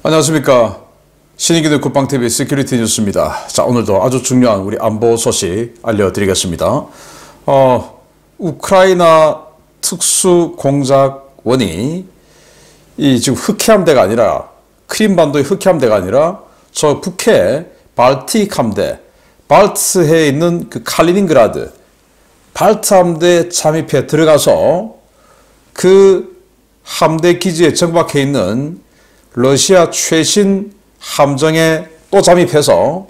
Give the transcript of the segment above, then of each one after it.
안녕하십니까. 신인기득 국방TV 시큐리티 뉴스입니다. 자, 오늘도 아주 중요한 우리 안보 소식 알려드리겠습니다. 우크라이나 특수공작원이 지금 흑해함대가 아니라 크림반도의 흑해함대가 아니라 저 북해 발틱 함대, 발트해에 있는 그 칼리닝그라드 발트 함대 잠입해 들어가서 그 함대 기지에 정박해 있는 러시아 최신 함정에 또 잠입해서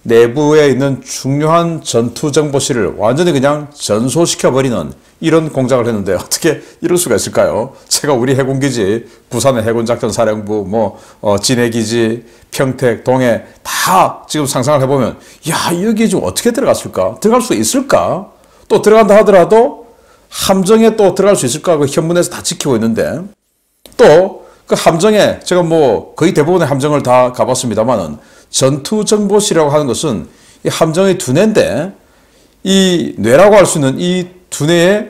내부에 있는 중요한 전투 정보실을 완전히 그냥 전소시켜버리는 이런 공작을 했는데 어떻게 이럴 수가 있을까요? 제가 우리 해군기지, 부산의 해군작전사령부, 진해기지, 평택, 동해 다 지금 상상을 해보면 야, 여기 지금 어떻게 들어갔을까? 들어갈 수 있을까? 또 들어간다 하더라도 함정에 또 들어갈 수 있을까? 그 현문에서 다 지키고 있는데 또 그 함정에 제가 거의 대부분의 함정을 다 가봤습니다만은 전투정보실이라고 하는 것은 이 함정의 두뇌인데 이 뇌라고 할 수 있는 이 두뇌에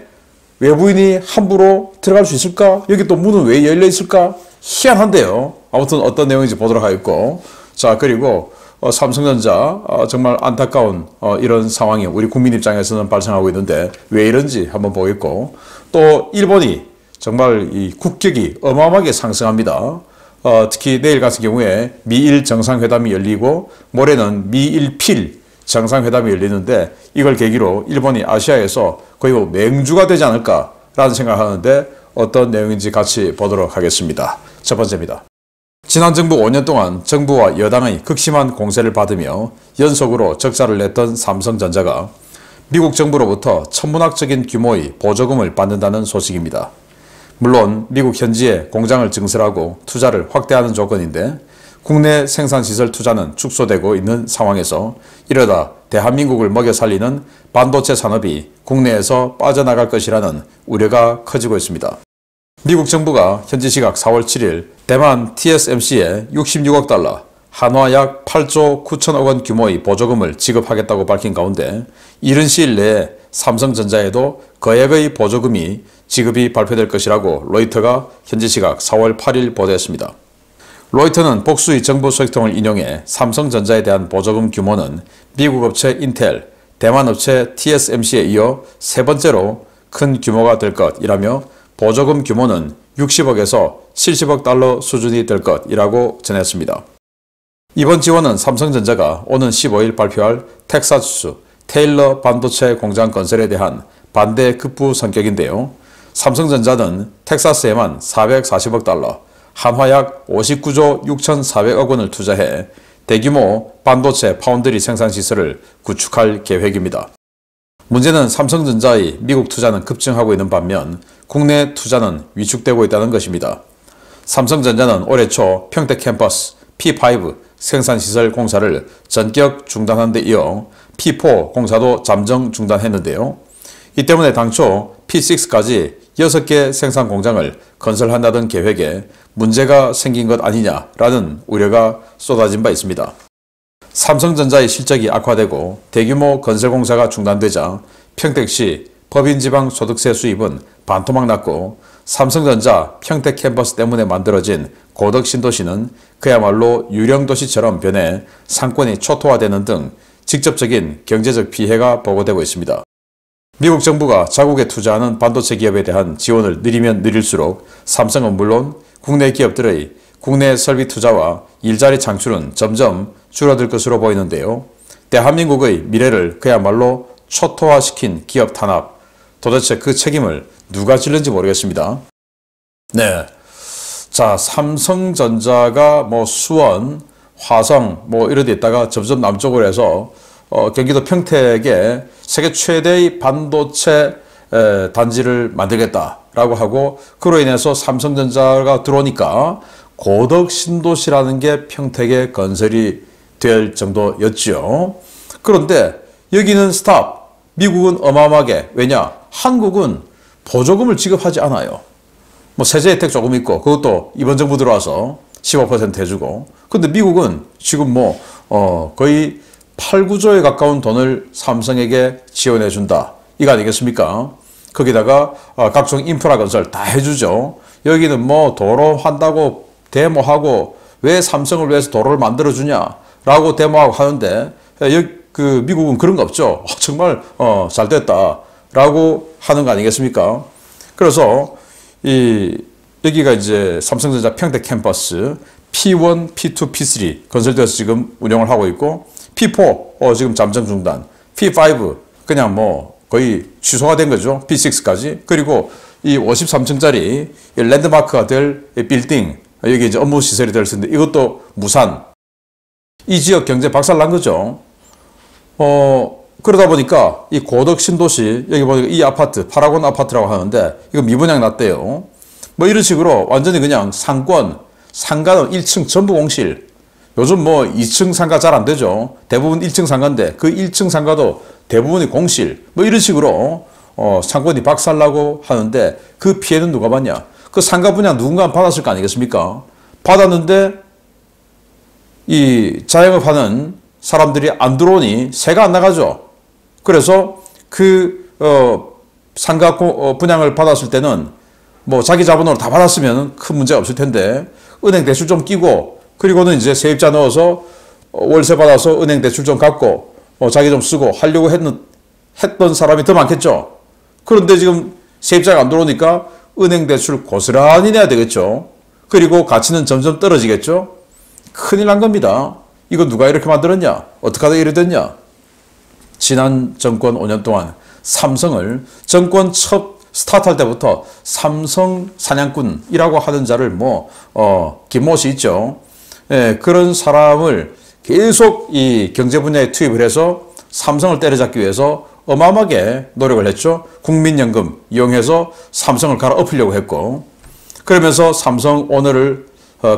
외부인이 함부로 들어갈 수 있을까? 여기 또 문은 왜 열려 있을까? 희한한데요. 아무튼 어떤 내용인지 보도록 하겠고, 자, 그리고 삼성전자 정말 안타까운 이런 상황이 우리 국민 입장에서는 발생하고 있는데 왜 이런지 한번 보겠고, 또 일본이 정말 이 국격이 어마어마하게 상승합니다. 특히 내일 같은 경우에 미일 정상회담이 열리고 모레는 미일필 정상회담이 열리는데 이걸 계기로 일본이 아시아에서 거의 맹주가 되지 않을까라는 생각을 하는데 어떤 내용인지 같이 보도록 하겠습니다. 첫 번째입니다. 지난 정부 5년 동안 정부와 여당의 극심한 공세를 받으며 연속으로 적자를 냈던 삼성전자가 미국 정부로부터 천문학적인 규모의 보조금을 받는다는 소식입니다. 물론 미국 현지에 공장을 증설하고 투자를 확대하는 조건인데 국내 생산시설 투자는 축소되고 있는 상황에서 이러다 대한민국을 먹여 살리는 반도체 산업이 국내에서 빠져나갈 것이라는 우려가 커지고 있습니다. 미국 정부가 현지 시각 4월 7일 대만 TSMC에 66억 달러, 한화 약 8조 9천억 원 규모의 보조금을 지급하겠다고 밝힌 가운데 이른 시일 내에 삼성전자에도 거액의 보조금이 지급이 발표될 것이라고 로이터가 현지 시각 4월 8일 보도했습니다. 로이터는 복수의 정부 소식통을 인용해 삼성전자에 대한 보조금 규모는 미국 업체 인텔, 대만 업체 TSMC에 이어 세 번째로 큰 규모가 될 것이라며 보조금 규모는 60억에서 70억 달러 수준이 될 것이라고 전했습니다. 이번 지원은 삼성전자가 오는 15일 발표할 텍사스 테일러 반도체 공장 건설에 대한 반대 급부 성격인데요. 삼성전자는 텍사스에만 440억 달러, 한화 약 59조 6,400억 원을 투자해 대규모 반도체 파운드리 생산시설을 구축할 계획입니다. 문제는 삼성전자의 미국 투자는 급증하고 있는 반면 국내 투자는 위축되고 있다는 것입니다. 삼성전자는 올해 초 평택 캠퍼스 P5 생산시설 공사를 전격 중단한 데 이어 P4 공사도 잠정 중단했는데요. 이 때문에 당초 P6까지 6개 생산 공장을 건설한다던 계획에 문제가 생긴 것 아니냐라는 우려가 쏟아진 바 있습니다. 삼성전자의 실적이 악화되고 대규모 건설 공사가 중단되자 평택시 법인지방소득세 수입은 반토막 났고 삼성전자 평택 캠퍼스 때문에 만들어진 고덕신도시는 그야말로 유령도시처럼 변해 상권이 초토화되는 등 직접적인 경제적 피해가 보고되고 있습니다. 미국 정부가 자국에 투자하는 반도체 기업에 대한 지원을 느리면 느릴수록 삼성은 물론 국내 기업들의 국내 설비 투자와 일자리 창출은 점점 줄어들 것으로 보이는데요. 대한민국의 미래를 그야말로 초토화시킨 기업 탄압, 도대체 그 책임을 누가 질는지 모르겠습니다. 네, 자, 삼성전자가 수원, 화성 이런 데 있다가 점점 남쪽으로 해서 경기도 평택에 세계 최대의 반도체 단지를 만들겠다라고 하고 그로 인해서 삼성전자가 들어오니까 고덕신도시라는 게 평택에 건설이 될 정도였죠. 그런데 여기는 스탑. 미국은 어마어마하게. 왜냐? 한국은 보조금을 지급하지 않아요. 세제 혜택 조금 있고 그것도 이번 정부 들어와서 15% 해주고. 근데 미국은 지금 거의 8, 9조에 가까운 돈을 삼성에게 지원해준다. 이거 아니겠습니까? 거기다가 각종 인프라 건설 다 해주죠. 여기는 도로 한다고 데모하고 왜 삼성을 위해서 도로를 만들어주냐라고 데모하고 하는데 그 미국은 그런 거 없죠. 정말 잘 됐다라고 하는 거 아니겠습니까? 그래서 여기가 이제 삼성전자 평택 캠퍼스 P1, P2, P3 건설돼서 지금 운영을 하고 있고 P4 지금 잠정 중단, P5 그냥 뭐 거의 취소가 된 거죠. P6까지. 그리고 이 53층짜리 랜드마크가 될 빌딩, 여기 이제 업무 시설이 될 수 있는데 이것도 무산. 이 지역 경제 박살난 거죠. 그러다 보니까 이 고덕 신도시, 여기 보니까 이 아파트, 파라곤 아파트라고 하는데 이거 미분양 났대요. 뭐 이런 식으로 완전히 그냥 상권, 상가는 1층 전부 공실. 요즘 뭐 2층 상가 잘 안 되죠. 대부분 1층 상가인데 그 1층 상가도 대부분이 공실. 뭐 이런 식으로 상권이 박살나고 하는데 그 피해는 누가 받냐? 그 상가 분양 누군가 받았을 거 아니겠습니까? 받았는데 이 자영업하는 사람들이 안 들어오니 세가 안 나가죠. 그래서 그 상가 분양을 받았을 때는 뭐 자기 자본으로 다 받았으면 큰 문제가 없을 텐데 은행 대출 좀 끼고 그리고는 이제 세입자 넣어서 월세 받아서 은행 대출 좀 갚고 자기 좀 쓰고 하려고 했던 사람이 더 많겠죠. 그런데 지금 세입자가 안 들어오니까 은행 대출 고스란히 내야 되겠죠. 그리고 가치는 점점 떨어지겠죠. 큰일 난 겁니다. 이거 누가 이렇게 만들었냐? 어떻게 하다 이래 됐냐? 지난 정권 5년 동안 삼성을 정권 첫 스타트할 때부터 삼성 사냥꾼이라고 하는 자를 김모 씨 있죠. 예, 그런 사람을 계속 이 경제 분야에 투입을 해서 삼성을 때려잡기 위해서 어마어마하게 노력을 했죠. 국민연금 이용해서 삼성을 갈아엎으려고 했고 그러면서 삼성 오너를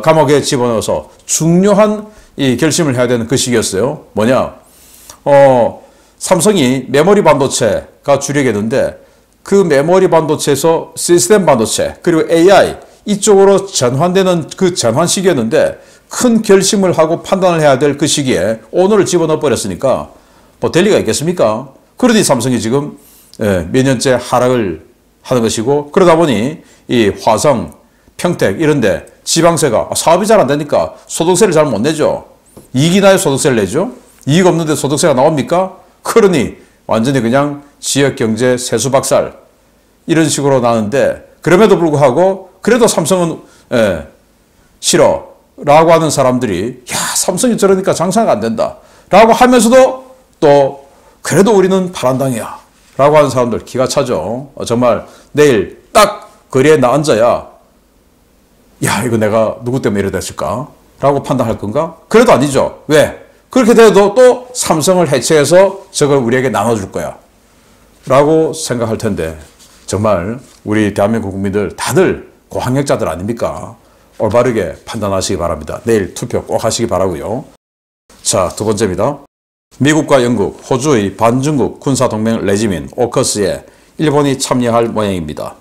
감옥에 집어넣어서 중요한 이 결심을 해야 되는 그 시기였어요. 뭐냐? 삼성이 메모리 반도체가 주력이었는데 그 메모리 반도체에서 시스템 반도체 그리고 AI 이쪽으로 전환되는 그 전환 시기였는데 큰 결심을 하고 판단을 해야 될 그 시기에 오너를 집어넣어 버렸으니까 뭐 될 리가 있겠습니까? 그러니 삼성이 지금 몇 년째 하락을 하는 것이고 그러다 보니 이 화성, 평택 이런데 지방세가 사업이 잘 안 되니까 소득세를 잘 못 내죠. 이익이 나야 소득세를 내죠. 이익 없는데 소득세가 나옵니까? 그러니 완전히 그냥 지역경제 세수박살 이런 식으로 나는데 그럼에도 불구하고 그래도 삼성은 싫어 라고 하는 사람들이 야 삼성이 저러니까 장사가 안 된다 라고 하면서도 또 그래도 우리는 파란당이야 라고 하는 사람들 기가 차죠. 정말 내일 딱 거리에 나 앉아야 야 이거 내가 누구 때문에 이래 됐을까 라고 판단할 건가? 그래도 아니죠. 왜? 그렇게 돼도 또 삼성을 해체해서 저걸 우리에게 나눠줄 거야 라고 생각할 텐데 정말 우리 대한민국 국민들 다들 고학력자들 아닙니까? 올바르게 판단하시기 바랍니다. 내일 투표 꼭 하시기 바라고요. 자, 두 번째입니다. 미국과 영국, 호주의 반중국 군사동맹 레지민 오커스에 일본이 참여할 모양입니다.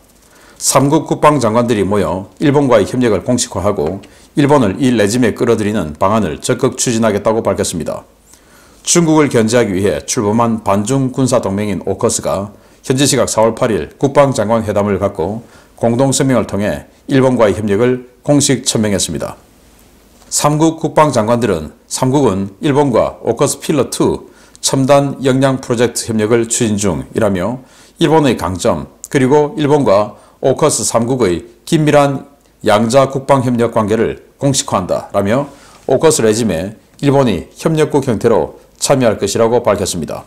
3국 국방장관들이 모여 일본과의 협력을 공식화하고 일본을 이 레짐에 끌어들이는 방안을 적극 추진하겠다고 밝혔습니다. 중국을 견제하기 위해 출범한 반중 군사동맹인 오커스가 현지 시각 4월 8일 국방장관 회담을 갖고 공동성명을 통해 일본과의 협력을 공식 천명했습니다. 3국 국방장관들은 3국은 일본과 오커스 필러2 첨단 역량 프로젝트 협력을 추진 중이라며 일본의 강점 그리고 일본과 오커스 3국의 긴밀한 양자 국방협력 관계를 공식화한다 라며 오커스 레짐에 일본이 협력국 형태로 참여할 것이라고 밝혔습니다.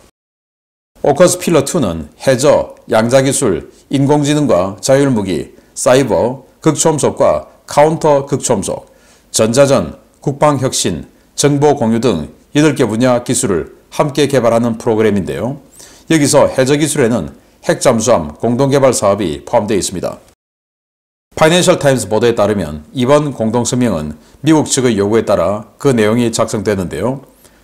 오커스 필러2는 해저, 양자기술, 인공지능과 자율무기, 사이버, 극초음속과 카운터 극초음속, 전자전, 국방혁신, 정보공유 등 8개 분야 기술을 함께 개발하는 프로그램인데요. 여기서 해저기술에는 핵잠수함 공동개발 사업이 포함되어 있습니다. 파이낸셜 타임스 보도에 따르면 이번 공동성명은 미국 측의 요구에 따라 그 내용이 작성되는데요.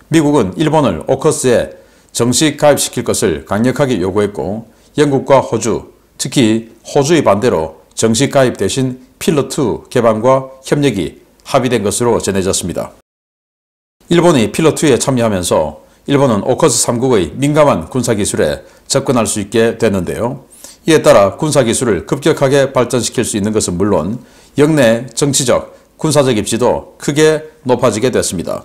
미국은 일본을 오커스에 정식 가입시킬 것을 강력하게 요구했고 영국과 호주, 특히 호주의 반대로 정식 가입 대신 필러2 개방과 협력이 합의된 것으로 전해졌습니다. 일본이 필러2에 참여하면서 일본은 오커스 3국의 민감한 군사기술에 접근할 수 있게 됐는데요. 이에 따라 군사기술을 급격하게 발전시킬 수 있는 것은 물론 영내 정치적, 군사적 입지도 크게 높아지게 됐습니다.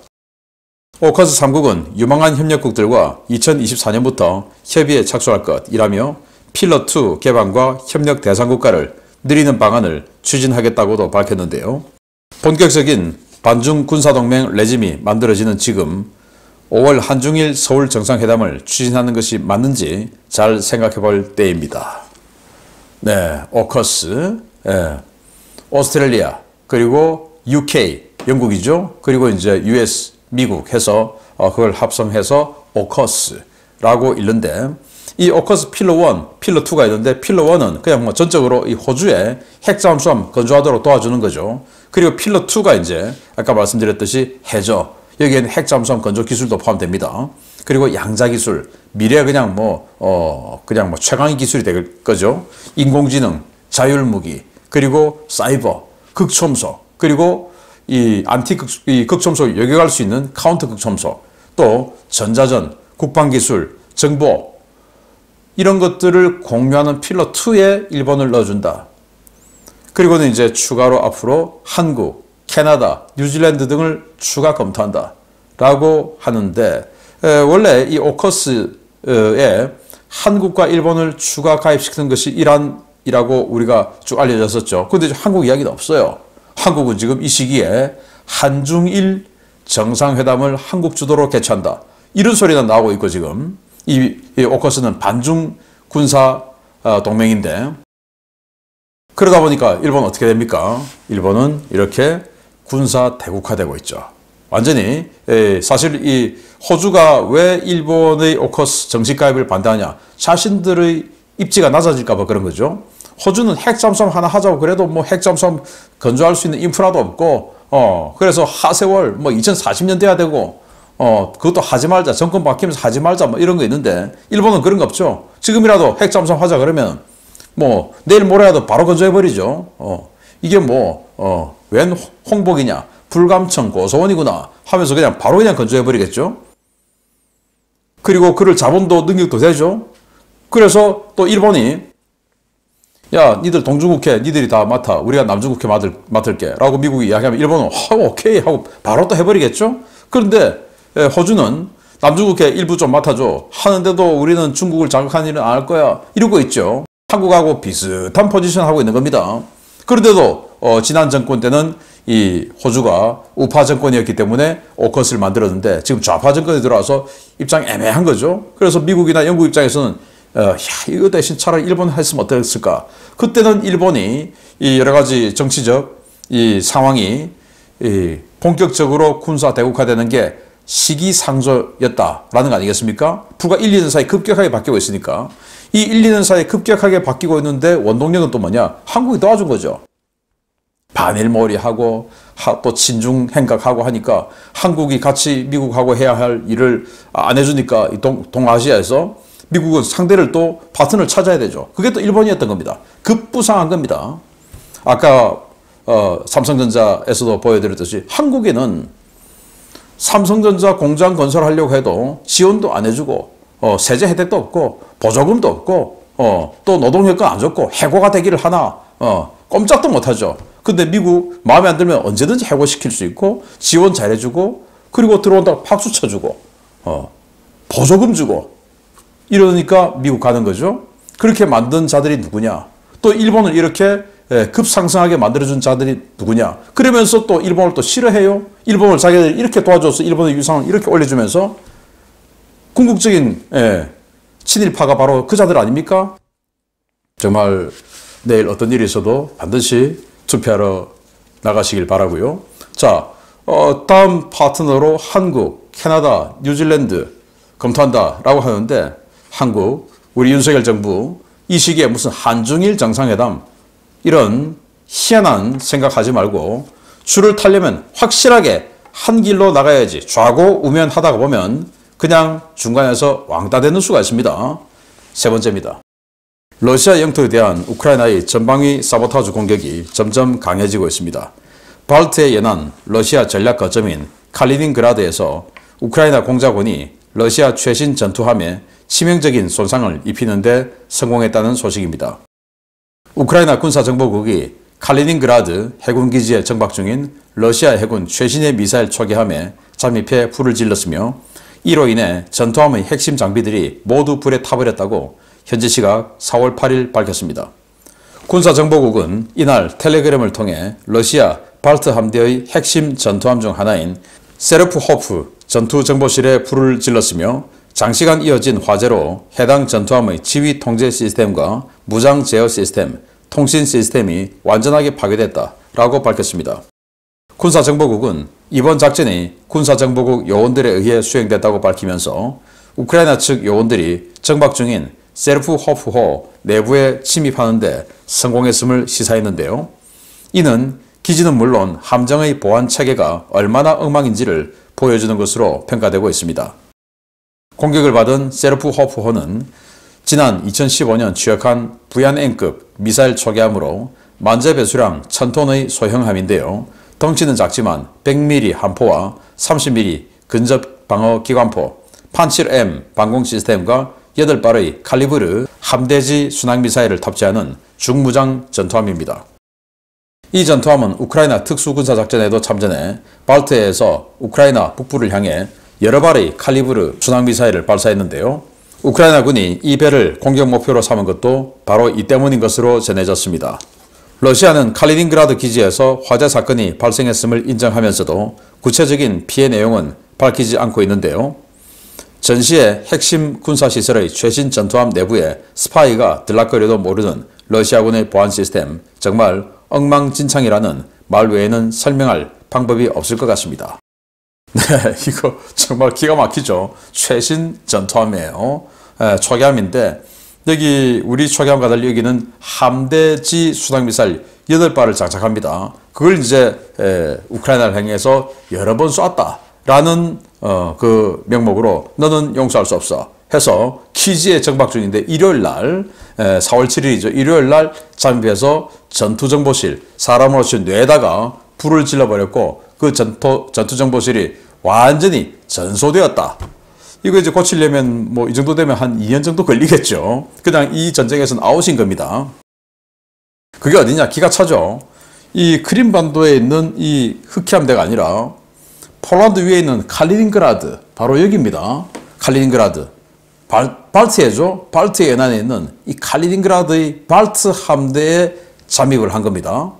오커스 3국은 유망한 협력국들과 2024년부터 협의에 착수할 것이라며 필러2 개방과 협력 대상국가를 늘리는 방안을 추진하겠다고도 밝혔는데요. 본격적인 반중 군사동맹 레짐이 만들어지는 지금 5월 한중일 서울 정상회담을 추진하는 것이 맞는지 잘 생각해 볼 때입니다. 네, 오커스, 오스트레일리아, 그리고 UK, 영국이죠. 그리고 이제 US, 미국 해서 그걸 합성해서 오커스라고 읽는데, 이 오커스 필러 1, 필러 2가 있는데 필러 1은 그냥 뭐 전적으로 이 호주에 핵잠수함 건조하도록 도와주는 거죠. 그리고 필러 2가 이제 아까 말씀드렸듯이 해저, 여기에는 핵잠수함 건조 기술도 포함됩니다. 그리고 양자 기술, 미래 그냥 그냥 최강의 기술이 될 거죠. 인공지능, 자율무기, 그리고 사이버, 극초음속, 그리고 이 극초음속 요격할 수 있는 카운터 극초음속, 또 전자전, 국방기술, 정보, 이런 것들을 공유하는 필러 2에 일본을 넣어준다. 그리고는 이제 추가로 앞으로 한국, 캐나다, 뉴질랜드 등을 추가 검토한다 라고 하는데, 원래 이 오커스에 한국과 일본을 추가 가입시키는 것이 이란이라고 우리가 쭉 알려졌었죠. 그런데 한국 이야기도 없어요. 한국은 지금 이 시기에 한중일 정상회담을 한국 주도로 개최한다, 이런 소리가 나오고 있고, 지금 이 오커스는 반중 군사 동맹인데, 그러다 보니까 일본은 어떻게 됩니까? 일본은 이렇게 군사 대국화되고 있죠. 완전히. 사실 이 호주가 왜 일본의 오커스 정식 가입을 반대하냐, 자신들의 입지가 낮아질까 봐 그런 거죠. 호주는 핵잠수함 하나 하자고 그래도 뭐 핵잠수함 건조할 수 있는 인프라도 없고, 그래서 하세월 2040년 돼야 되고, 그것도 하지 말자, 정권 바뀌면서 하지 말자, 이런 거 있는데, 일본은 그런 거 없죠. 지금이라도 핵잠수함 하자 그러면 내일 모레라도 바로 건조해버리죠. 이게 웬 홍복이냐, 불감청 고소원이구나 하면서 그냥 바로 그냥 건조해버리겠죠. 그리고 그럴 자본도 능력도 되죠. 그래서 또 일본이, 야, 니들 동중국해 니들이 다 맡아, 우리가 남중국해 맡을게 라고 미국이 이야기하면 일본은 오케이 하고 바로 또 해버리겠죠. 그런데 호주는 남중국해 일부 좀 맡아줘 하는데도 우리는 중국을 자극하는 일은 안 할 거야, 이러고 있죠. 한국하고 비슷한 포지션 하고 있는 겁니다. 그런데도 지난 정권 때는 이 호주가 우파 정권이었기 때문에 오커스를 만들었는데, 지금 좌파 정권이 들어와서 입장이 애매한 거죠. 그래서 미국이나 영국 입장에서는 이거 대신 차라리 일본 했으면 어땠을까. 그때는 일본이 이 여러 가지 정치적 이 상황이 본격적으로 군사 대국화되는 게 시기상조였다라는 거 아니겠습니까? 불과 1, 2년 사이 급격하게 바뀌고 있으니까. 이 1, 2년 사이 급격하게 바뀌고 있는데 원동력은 또 뭐냐? 한국이 도와준 거죠. 반일몰이하고 또 친중 행각하고 하니까 한국이 같이 미국하고 해야 할 일을 안 해주니까 동아시아에서 미국은 상대를 또 파트너를 찾아야 되죠. 그게 또 일본이었던 겁니다. 급부상한 겁니다. 아까 삼성전자에서도 보여드렸듯이 한국에는 삼성전자 공장 건설하려고 해도 지원도 안 해주고, 세제 혜택도 없고, 보조금도 없고, 또 노동여건 안 줬고, 해고가 되기를 하나, 꼼짝도 못하죠. 근데 미국 마음에 안 들면 언제든지 해고시킬 수 있고, 지원 잘해주고, 그리고 들어온다고 박수 쳐주고, 보조금 주고, 이러니까 미국 가는 거죠. 그렇게 만든 자들이 누구냐? 또 일본을 이렇게 급상승하게 만들어준 자들이 누구냐? 그러면서 또 일본을 또 싫어해요. 일본을 자기들이 이렇게 도와줘서 일본의 위상을 이렇게 올려주면서 궁극적인 친일파가 바로 그 자들 아닙니까? 정말 내일 어떤 일이 있어도 반드시 투표하러 나가시길 바라고요. 자, 다음 파트너로 한국, 캐나다, 뉴질랜드 검토한다라고 하는데, 한국, 우리 윤석열 정부 이 시기에 무슨 한중일 정상회담 이런 희한한 생각하지 말고 줄을 타려면 확실하게 한 길로 나가야지, 좌고우면하다가 보면 그냥 중간에서 왕따 되는 수가 있습니다. 세 번째입니다. 러시아 영토에 대한 우크라이나의 전방위 사보타주 공격이 점점 강해지고 있습니다. 발트해 연안 러시아 전략 거점인 칼리닝그라드에서 우크라이나 공작원이 러시아 최신 전투함에 치명적인 손상을 입히는 데 성공했다는 소식입니다. 우크라이나 군사정보국이 칼리닝그라드 해군기지에 정박 중인 러시아 해군 최신의 미사일 초계함에 잠입해 불을 질렀으며 이로 인해 전투함의 핵심 장비들이 모두 불에 타버렸다고 현지 시각 4월 8일 밝혔습니다. 군사정보국은 이날 텔레그램을 통해 러시아 발트 함대의 핵심 전투함 중 하나인 세르프호프 전투정보실에 불을 질렀으며 장시간 이어진 화재로 해당 전투함의 지휘 통제 시스템과 무장 제어 시스템, 통신 시스템이 완전하게 파괴됐다라고 밝혔습니다. 군사정보국은 이번 작전이 군사정보국 요원들에 의해 수행됐다고 밝히면서 우크라이나 측 요원들이 정박 중인 세르프호프호 내부에 침입하는 데 성공했음을 시사했는데요. 이는 기지는 물론 함정의 보안 체계가 얼마나 엉망인지를 보여주는 것으로 평가되고 있습니다. 공격을 받은 세르프호프호는 지난 2015년 취역한 부얀N급 미사일 초계함으로 만재 배수량 1000톤의 소형함인데요. 덩치는 작지만 100mm 함포와 30mm 근접 방어 기관포, 판칠-M 방공 시스템과 8발의 칼리브르 함대지 순항미사일을 탑재하는 중무장 전투함입니다. 이 전투함은 우크라이나 특수군사작전에도 참전해 발트해에서 우크라이나 북부를 향해 여러 발의 칼리브르 순항미사일을 발사했는데요. 우크라이나군이 이 배를 공격 목표로 삼은 것도 바로 이 때문인 것으로 전해졌습니다. 러시아는 칼리닝그라드 기지에서 화재 사건이 발생했음을 인정하면서도 구체적인 피해 내용은 밝히지 않고 있는데요. 전시의 핵심 군사시설의 최신 전투함 내부에 스파이가 들락거려도 모르는 러시아군의 보안 시스템, 정말 엉망진창이라는 말 외에는 설명할 방법이 없을 것 같습니다. 네, 이거 정말 기가 막히죠. 최신 전투함이에요. 초계함인데 여기 우리 초계함과 달리 여기는 함대지 순항미사일 8발을 장착합니다. 그걸 이제 우크라이나를 향해서 여러 번 쐈다라는 그 명목으로 너는 용서할 수 없어 해서 기지에 정박 중인데 일요일날 4월 7일이죠. 일요일날 잠입해서 전투정보실 사람으로치 뇌에다가 불을 질러버렸고 그 전투정보실이 완전히 전소되었다. 이거 이제 고치려면 뭐 이 정도 되면 한 2년 정도 걸리겠죠. 그냥 이 전쟁에서는 아웃인 겁니다. 그게 어디냐? 기가 차죠. 이 크림반도에 있는 이 흑해함대가 아니라 폴란드 위에 있는 칼리닝그라드, 바로 여기입니다. 칼리닝그라드. 발트해죠. 발트해 연안에 있는 이 칼리닝그라드의 발트 함대에 잠입을 한 겁니다.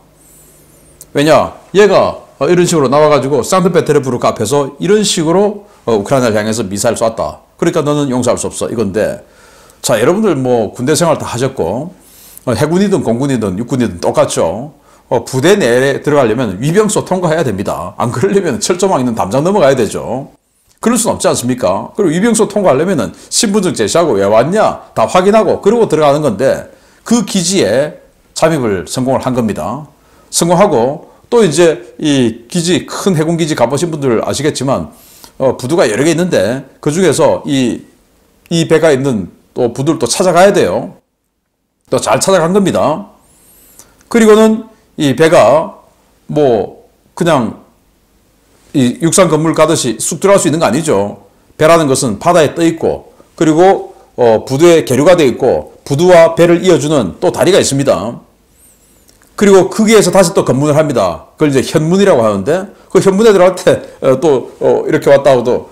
왜냐? 얘가 이런 식으로 나와가지고 상트페테르부르크 앞에서 이런 식으로 우크라이나를 향해서 미사일 쐈다. 그러니까 너는 용서할 수 없어. 이건데, 자, 여러분들 뭐 군대 생활 다 하셨고, 해군이든 공군이든 육군이든 똑같죠. 부대 내에 들어가려면 위병소 통과해야 됩니다. 안 그러려면 철조망 있는 담장 넘어가야 되죠. 그럴 순 없지 않습니까? 그리고 위병소 통과하려면 신분증 제시하고 왜 왔냐 다 확인하고 그러고 들어가는 건데 그 기지에 잠입을 성공을 한 겁니다. 성공하고 또 이제 이 기지, 큰 해군기지 가보신 분들 아시겠지만 부두가 여러 개 있는데 그 중에서 이 배가 있는 또 부두를 또 찾아가야 돼요. 또 잘 찾아간 겁니다. 그리고는 이 배가 뭐 그냥 이 육상 건물 가듯이 쑥 들어갈 수 있는 거 아니죠. 배라는 것은 바다에 떠 있고 그리고 부두에 계류가 되어 있고 부두와 배를 이어주는 또 다리가 있습니다. 그리고 거기에서 다시 또 검문을 합니다. 그걸 이제 현문이라고 하는데 그 현문에 들어갈 때 또 이렇게 왔다 하고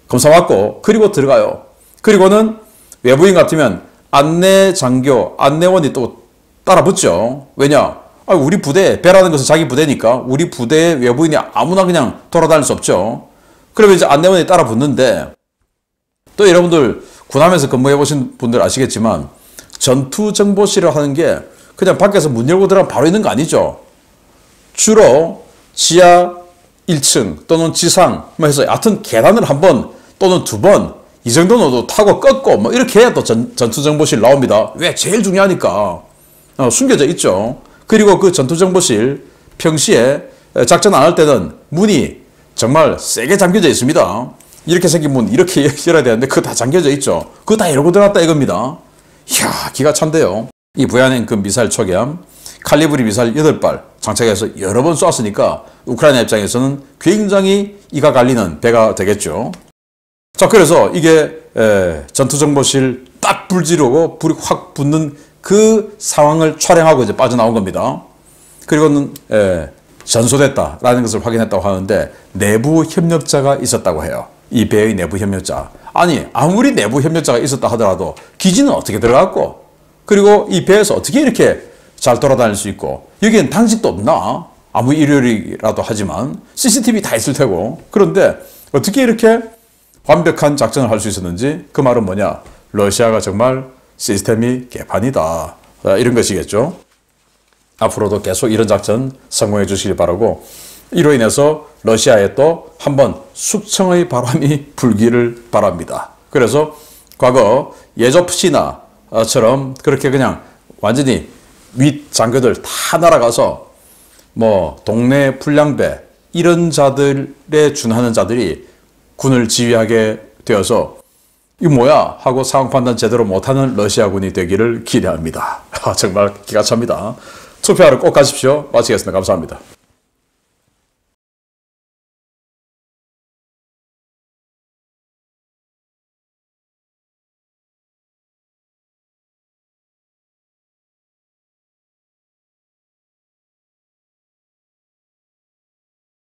검사 받고 그리고 들어가요. 그리고는 외부인 같으면 안내장교, 안내원이 또 따라 붙죠. 왜냐? 우리 부대, 배라는 것은 자기 부대니까 우리 부대의 외부인이 아무나 그냥 돌아다닐 수 없죠. 그러면 이제 안내원이 따라 붙는데 또 여러분들 군함에서 근무해 보신 분들 아시겠지만 전투정보실을 하는 게 그냥 밖에서 문 열고 들어가면 바로 있는 거 아니죠. 주로 지하 1층 또는 지상 뭐 해서 하여튼 계단을 한 번 또는 두 번 이 정도는 타고 꺾고 뭐 이렇게 해야 또 전투정보실 나옵니다. 왜? 제일 중요하니까. 숨겨져 있죠. 그리고 그 전투정보실 평시에 작전 안 할 때는 문이 정말 세게 잠겨져 있습니다. 이렇게 생긴 문 이렇게 열어야 되는데 그거 다 잠겨져 있죠. 그거 다 열고 들어갔다 이겁니다. 이야, 기가 찬데요. 이 부얀N급 미사일 초계함 칼리브리 미사일 8발 장착해서 여러 번 쐈으니까 우크라이나 입장에서는 굉장히 이가 갈리는 배가 되겠죠. 자, 그래서 이게 전투정보실 딱 불 지르고 불이 확 붙는 그 상황을 촬영하고 이제 빠져나온 겁니다. 그리고는 전소됐다라는 것을 확인했다고 하는데 내부 협력자가 있었다고 해요. 이 배의 내부 협력자. 아니 아무리 내부 협력자가 있었다 하더라도 기지는 어떻게 들어갔고 그리고 이 배에서 어떻게 이렇게 잘 돌아다닐 수 있고 여기엔 당직도 없나? 아무 일요일이라도 하지만 CCTV 다 있을 테고 그런데 어떻게 이렇게 완벽한 작전을 할 수 있었는지 그 말은 뭐냐? 러시아가 정말 시스템이 개판이다. 이런 것이겠죠. 앞으로도 계속 이런 작전 성공해 주시길 바라고 이로 인해서 러시아에 또 한번 숙청의 바람이 불기를 바랍니다. 그래서 과거 예조프시나처럼 그렇게 그냥 완전히 윗장교들 다 날아가서 뭐 동네 불량배 이런 자들에 준하는 자들이 군을 지휘하게 되어서 이 뭐야 하고 상황 판단 제대로 못하는 러시아군이 되기를 기대합니다. 정말 기가 찹니다. 투표하러 꼭 가십시오. 마치겠습니다. 감사합니다.